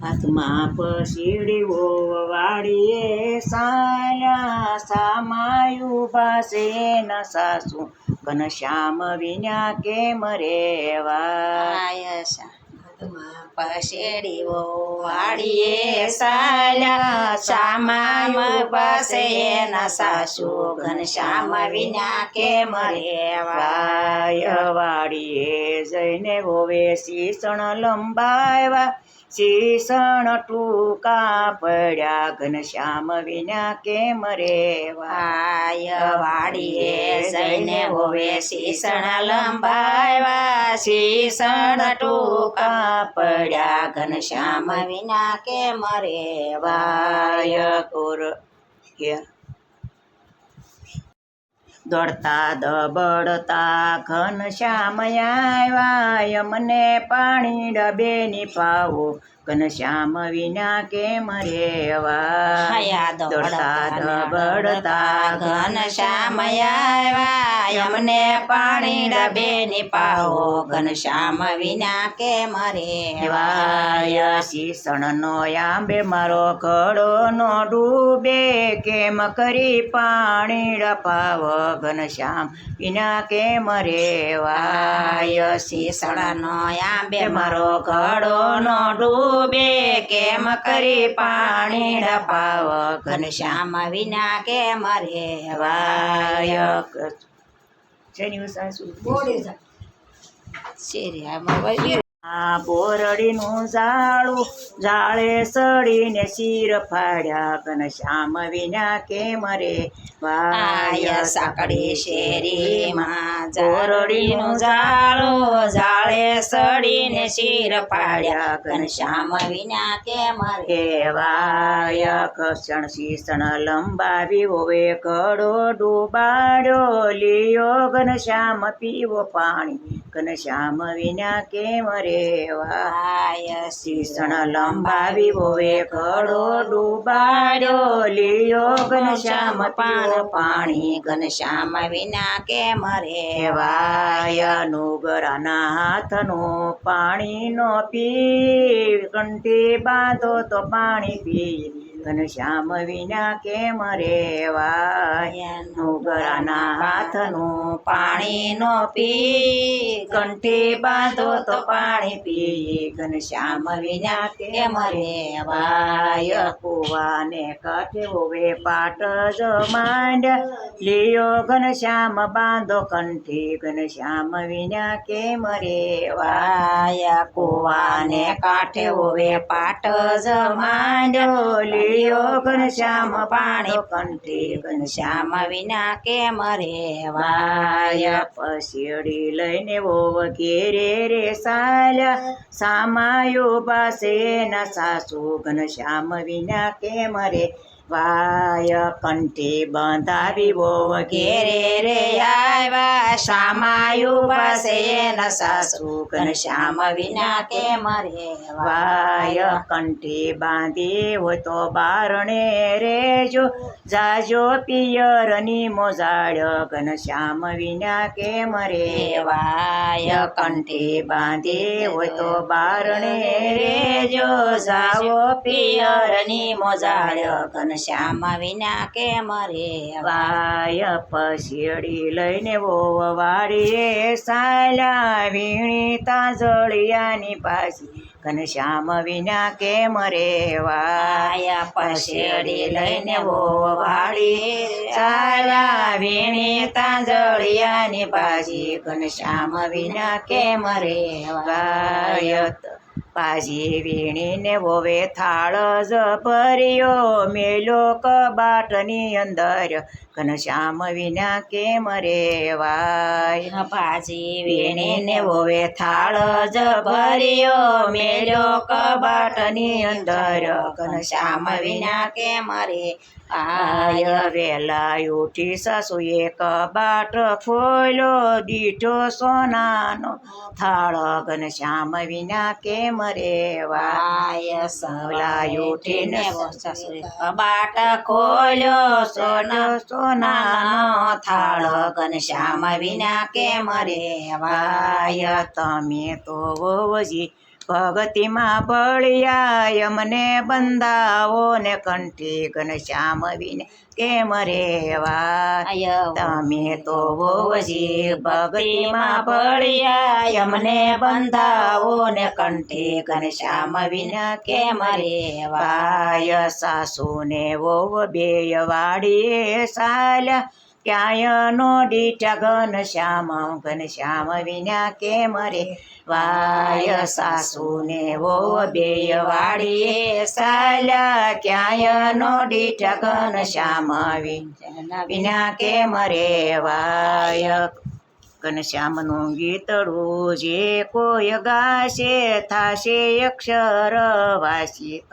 હાથમાં પસીડીઓ વાળીએ સાયા સામાયું ભાસે ન સાસુ ઘનશ્યામ વિના કેમ રેવા હાથમાં પસેડીઓ વાળીએ સાલ્યા શ્યામ પાસે એના સાસુ ઘનશ્યામ વિના કેમ રેવા વાડીએ જઈને હોવે શીસણ લંબાવ્યા શીસણ ટૂંકા પડ્યા ઘનશ્યામ વિના કેમ રેવા વાડીએ જઈને હોવે શીસણ લંબાવ્યા શીસણ ટૂંકા પડ્યા ઘનશ્યામ વિના કેમ રેવાય કોર દોડતા દબડતા ઘનશ્યામ આવ્યા યમને પાણી ડબેની પાવો ઘનશ્યામ વિના કેમ રેવા દોડતા દબડતા ઘનશ્યામ આવ્યા યમને પાણી ડબેની પાવો ઘનશ્યામ વિના કેમ રેવાય શીસણનો આંબે મારો ઘડો નો ડૂબે કેમ કરી પાણી ડપાવ ઘનશ્યામ વિના કેમ રેવાય શીસણનો આંબે મારો ઘડો નો ડૂબે કેમ કરી પાણી ડપાવ ઘનશ્યામ વિના કેમ રેવાય બોરડીનું ઝાડું ઝાડે સડીને શિર ફાડ્યા ઘનશ્યામ વિના કેમ રેવાય સાંકડી શેરીમાં બોરડીનું ઝાડું ઝાડે સડીને શિર ફાડ્યા ઘનશ્યામ વિના કેમ રેવાય કષણ શીસણ લંબાવી હોવે ઘડો ડૂબાડ્યો લિયો ઘનશ્યામ પીવો પાણી ઘનશ્યામ વિના કેમ રેવાય શીસણ લંબાવી હોવે ઘડો ડૂબાડ્યો લિયો ઘનશ્યામ પાણી ઘનશ્યામ વિના કેમ રેવાય નુગરાના હાથનું પાણી નો પી કંઠી બાંધો તો પાણી પી ઘનશ્યામ વિના કેમ રેવાય નુગરાના હાથનું પાણી નો પી કંઠી બાંધો તો પાણી પી ઘનશ્યામ વિના કેમ રેવાય કુવાને કાંઠે હોવે પાટ જ માંડ લિયો ઘનશ્યામ બાંધો કંઠી ઘનશ્યામ વિના કેમ રેવાય કુવાને કાંઠે હોવે પાટ જ માંડ્યો લિયો ઘનશ્યામ પાણી કંઠી ઘનશ્યામ વિના કેમ રેવાય પસીડી લઈને વોવ ઘેરે રે સાલ્યા સામાયો પાસે ના સાસુ ઘનશ્યામ વિના કેમ રેવાય કંઠી બંધાવી વોવ ઘેરે રે આવ્યા શ્યામાયુ પાસે એના સાસુ ઘનશ્યામ વિના કેમ રેવાય કંઠી બાંધી હોય તો બારણે રેજો જાજો પિયરની મોજાડ ઘનશ્યામ વિના કેમ રેવાય કંઠી બાંધી હોય તો બારણે રેજો જાવો પિયરની મોજાડ ઘનશ્યામ વિના કેમ રેવાય પસીડી લઈને વોવ વાડીએ સાલ્યા વીણી તાજળિયાની પાછી ઘનશ્યામ વિના કેમ રેવાય પસેડી લઈને વોવ વાડી ચાલ્યા વીણી તાંજળિયાની પાછી ઘનશ્યામ વિના કેમ રેવાય પાજી વીણીને વોવે થાળ જ ભર્યો મેલો કબાટની અંદર ઘનશ્યામ વિના કેમ રેવાય પાજી વીણીને વોવે થાળ જ ભર્યો મેલો કબાટની અંદર ઘનશ્યામ વિના કેમ આય વેલા ઉઠી સાસુએ કબાટ ખોલ્યો દીઠો સોનાનો થાળ ઘનશ્યામ વિના કેમ રેવાય સવલા ઉઠીને કબાટ ખોલ્યો સોનાનો થાળ ઘનશ્યામ વિના કેમ રેવાય તમે તો વોવજી ભગતિમાં ભળ્યા યમને બંધાવો ને કંઠી ઘનશ્યામ વિને કેમ રેવા તમે તો વોવજી ભક્તિમાં ભળ્યા યમને બંધાવો ને કંઠી ઘનશ્યામ વિના કેમ રેવાય સાસુ ને વોવ બેય વાડીએ સાલ્યા ક્યાંય નો દીઠા ઘનશ્યામ વિના કેમ રે વાય સાસુ ને વોવ બેય વાડીએ સાલ્યા ક્યાંય નો દીઠા ઘનશ્યામ વિના કેમ રે વાય ઘનશ્યામનું ગીતડું જે કોઈ ગાશે થાશે અક્ષર વાસી.